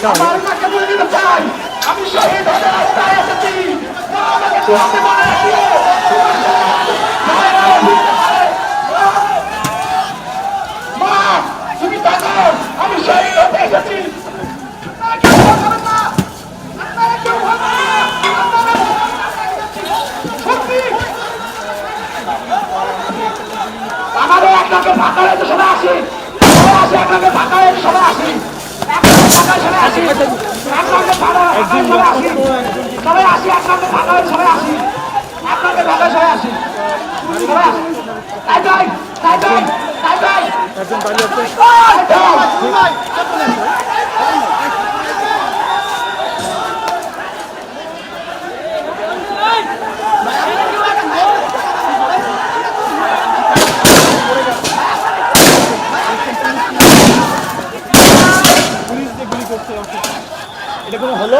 আমার মাকে বলে দিতে চাই আমি শহীদ হতে রাস্তায় এসেছি। মা আমাকে তোমাকে মনে রাখিও। মা তুমি থাকো, আমি শহীদ হতে এসেছি। আমাদের একটাকে ফাঁকা হয়েছে সবাই আসি, একটাকে ফাঁকা হয়েছে সবাই আসি, সবাই আসি, একটাকে ফাঁকা সবাই আসি, একটাকে ফাঁকা হয়েছে সবাই আসি, একটাকে ফাঁকা সবাই আসি, সবাই আসি। তাই তাই তাই তাই তাই তাই একজন দাঁড়িয়ে আছে। এটা কোনো হলো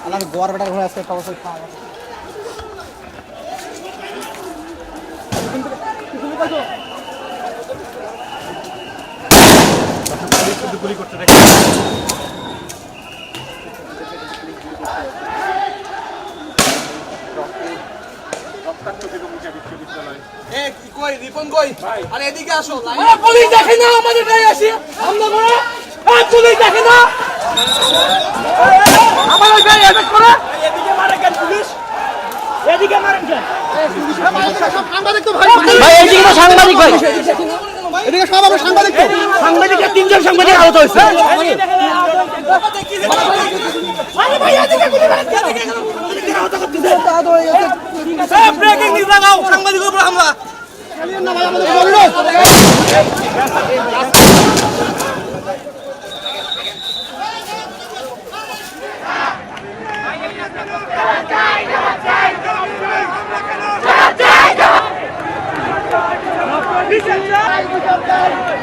আমার গোয়ার বেটার ঘরে আছে একটা বছর খাওয়া গুলি করতে দেখে এদিকে আসো পুলিশ দেখে না আমাদের গায়ে আসি হামলা করে পুলিশ দেখে না আমাদের গায়ে অ্যাটাক করে এদিকে মারে কেন পুলিশ এদিকে মারেন কেন সাংবাদিক তো ভাই ভাই এদিকে তো সাংবাদিক ভাই এদিকে সব আমরা সাংবাদিক তো সাংবাদিক তিনজন সাংবাদিক আহত হয়েছে আরে ভাই এদিকে গুলি মারেন এদিকে আহত করতেছে আহত হয়ে গেছে সব ব্রেকিং নিউজ লাগাও সাংবাদিকের উপর হামলা চালিয়ে না ভাই আমাদের বললো Listen,